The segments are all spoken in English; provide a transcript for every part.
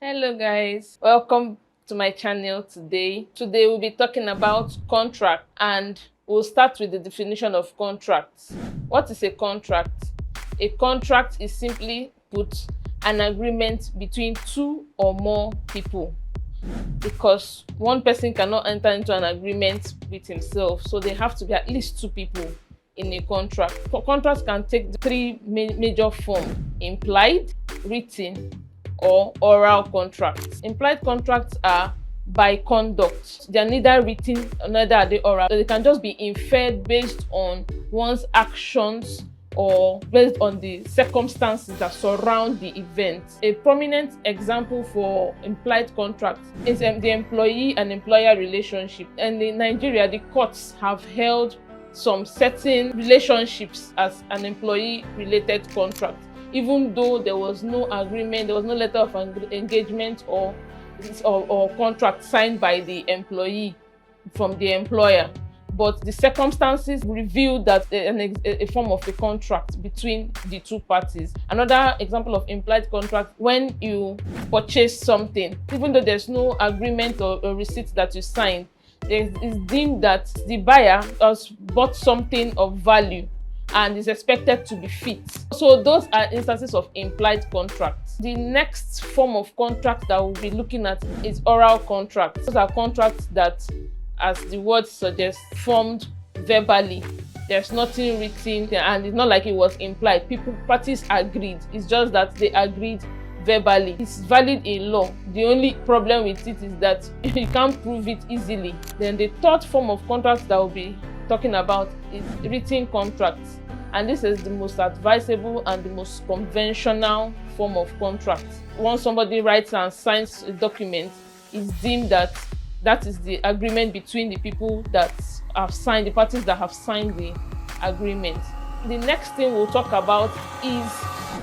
Hello guys, welcome to my channel today. Today we'll be talking about contract and we'll start with the definition of contracts. What is a contract? A contract is simply put an agreement between two or more people, because one person cannot enter into an agreement with himself, so there have to be at least two people in a contract. Contracts can take three major forms: implied, written, or oral contracts. Implied contracts are by conduct. They are neither written neither are they oral. So they can just be inferred based on one's actions or based on the circumstances that surround the event. A prominent example for implied contracts is the employee and employer relationship. And in Nigeria, the courts have held some certain relationships as an employee-related contract, even though there was no agreement, there was no letter of engagement or contract signed by the employee from the employer. But the circumstances revealed that a form of a contract between the two parties. Another example of implied contract: when you purchase something, even though there's no agreement or receipt that you signed, it is deemed that the buyer has bought something of value and is expected to be fit. So those are instances of implied contracts. The next form of contract that we'll be looking at is oral contracts. Those are contracts that, as the word suggests, formed verbally. There's nothing written and it's not like it was implied. Parties agreed. It's just that they agreed verbally. It's valid in law. The only problem with it is that you can't prove it easily. Then the third form of contract that we'll be talking about is written contracts, and this is the most advisable and the most conventional form of contract. Once somebody writes and signs a document, it's deemed that that is the agreement between the people that have signed, the parties that have signed the agreement. The next thing we'll talk about is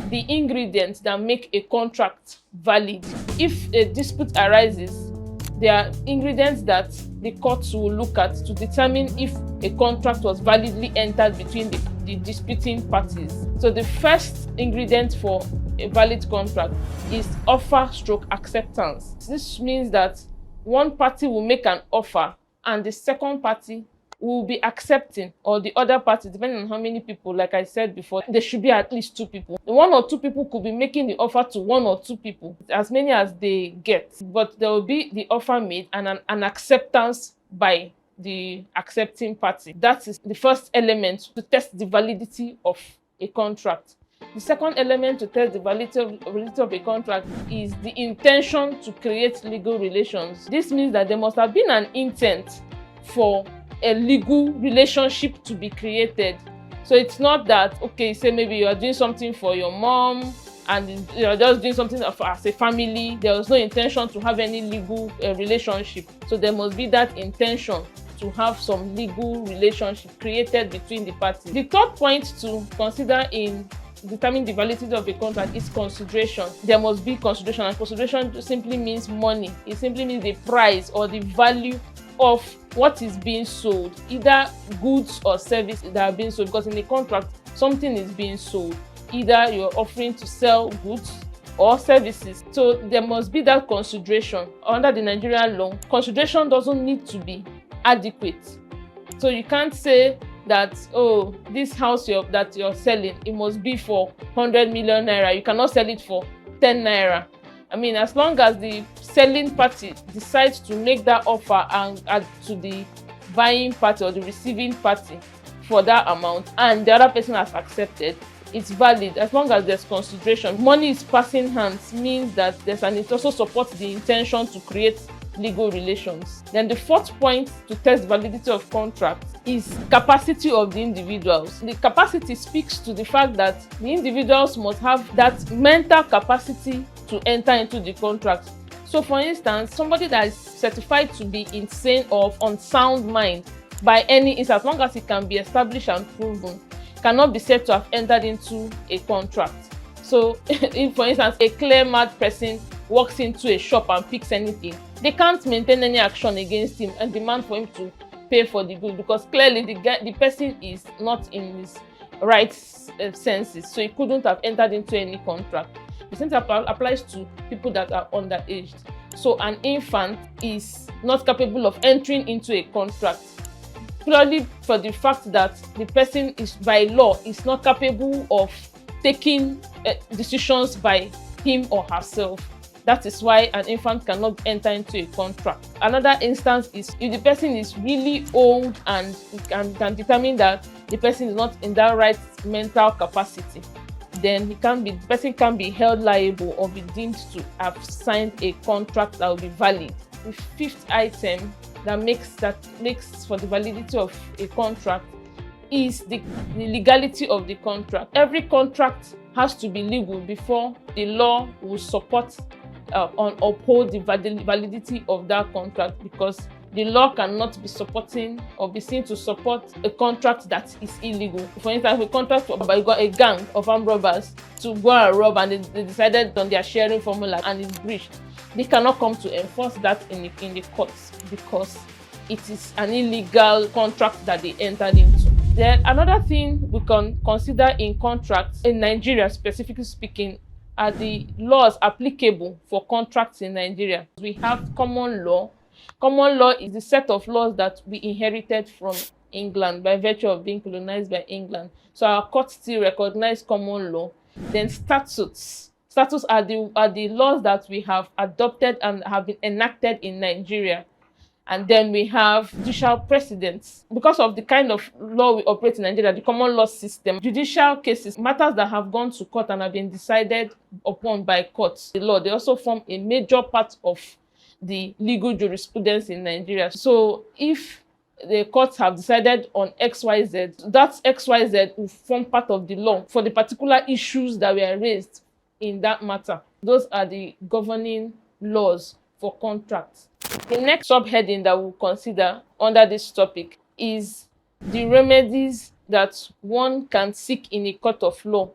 the ingredients that make a contract valid. If a dispute arises, there are ingredients that the courts will look at to determine if a contract was validly entered between the disputing parties. So the first ingredient for a valid contract is offer/acceptance. This means that one party will make an offer and the second party will be accepting, or the other party, depending on how many people. Like I said before, there should be at least two people. One or two people could be making the offer to one or two people, as many as they get, but there will be the offer made and an acceptance by the accepting party. That is the first element to test the validity of a contract. The second element to test the validity of a contract is the intention to create legal relations. This means that there must have been an intent for a legal relationship to be created. So it's not that, okay, say maybe you are doing something for your mom and you're just doing something as a family. There was no intention to have any legal relationship. So there must be that intention to have some legal relationship created between the parties. The third point to consider in determining the validity of a contract is consideration. There must be consideration, and consideration simply means money. It simply means the price or the value of what is being sold, either goods or services that are being sold, because in a contract something is being sold, either you're offering to sell goods or services. So there must be that consideration. Under the Nigerian law, consideration doesn't need to be adequate. So you can't say that, oh, this house that you're selling, it must be for 100 million naira. You cannot sell it for 10 naira. I mean, as long as the selling party decides to make that offer and add to the buying party or the receiving party for that amount, and the other person has accepted, it's valid as long as there's consideration. Money is passing hands means that it also supports the intention to create legal relations. Then the fourth point to test validity of contract is capacity of the individuals. The capacity speaks to the fact that the individuals must have that mental capacity to enter into the contract. So for instance, somebody that is certified to be insane or of unsound mind by any instance, as long as it can be established and proven, cannot be said to have entered into a contract. So if, for instance, a clear mad person walks into a shop and picks anything, they can't maintain any action against him and demand for him to pay for the goods, because clearly the person is not in his right senses, so he couldn't have entered into any contract. The same thing applies to people that are underaged. So an infant is not capable of entering into a contract purely for the fact that the person is, by law, is not capable of taking decisions by him or herself. That is why an infant cannot enter into a contract. Another instance is if the person is really old and can determine that the person is not in that right mental capacity, then the person can be held liable or be deemed to have signed a contract that will be valid. The fifth item that makes for the validity of a contract is the legality of the contract. Every contract has to be legal before the law will support and uphold the validity of that contract, because the law cannot be supporting or be seen to support a contract that is illegal. For instance, a contract by a gang of armed robbers to go and rob, and they decided on their sharing formula and it's breached, they cannot come to enforce that in the courts because it is an illegal contract that they entered into. Then another thing we can consider in contracts in Nigeria, specifically speaking, are the laws applicable for contracts in Nigeria. We have common law. Common law is the set of laws that we inherited from England by virtue of being colonized by England. So our courts still recognize common law. Then statutes. Statutes are the laws that we have adopted and have been enacted in Nigeria. And then we have judicial precedents. Because of the kind of law we operate in Nigeria, the common law system, judicial cases, matters that have gone to court and have been decided upon by courts, the law, they also form a major part of the legal jurisprudence in Nigeria. So if the courts have decided on XYZ, that XYZ will form part of the law for the particular issues that were raised in that matter. Those are the governing laws for contracts. The next subheading that we'll consider under this topic is the remedies that one can seek in a court of law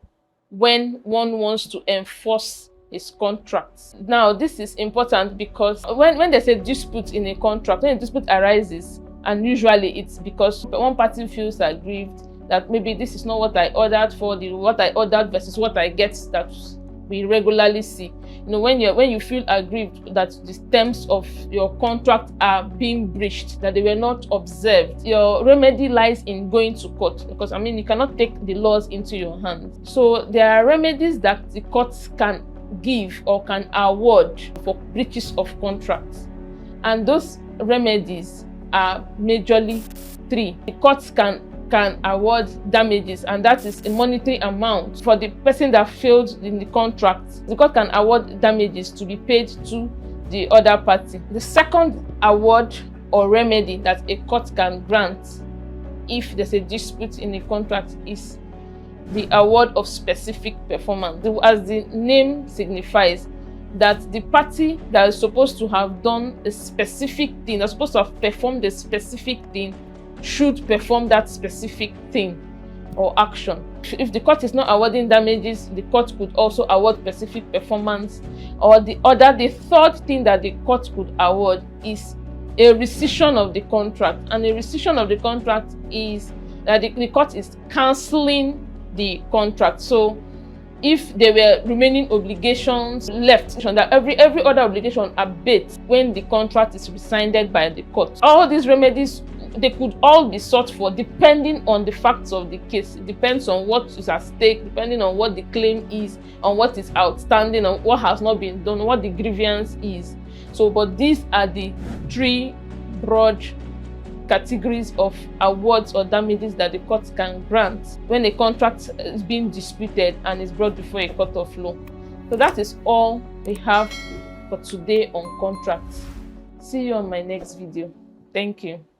when one wants to enforce his contracts. Now, this is important because when there's a dispute in a contract, when a dispute arises, and usually it's because one party feels aggrieved that maybe this is not what I ordered for, what I ordered versus what I get that we regularly see. You know, when you feel aggrieved that the terms of your contract are being breached, that they were not observed, your remedy lies in going to court, because you cannot take the laws into your hands. So there are remedies that the courts can give or can award for breaches of contracts, and those remedies are majorly three. The courts can award damages, and that is a monetary amount for the person that failed in the contract. The court can award damages to be paid to the other party. The second award or remedy that a court can grant if there's a dispute in a contract is the award of specific performance. As the name signifies, that the party that is supposed to have done a specific thing, that's supposed to have performed a specific thing, should perform that specific thing or action. If the court is not awarding damages, the court could also award specific performance. Or the third thing that the court could award is a rescission of the contract. And a rescission of the contract is that the court is cancelling the contract. So if there were remaining obligations left, that every other obligation abates when the contract is rescinded by the court. All these remedies, they could all be sought for depending on the facts of the case. It depends on what is at stake, depending on what the claim is, on what is outstanding, on what has not been done, what the grievance is. So, but these are the three broad categories of awards or damages that the court can grant when a contract is being disputed and is brought before a court of law. So that is all we have for today on contracts. See you on my next video. Thank you.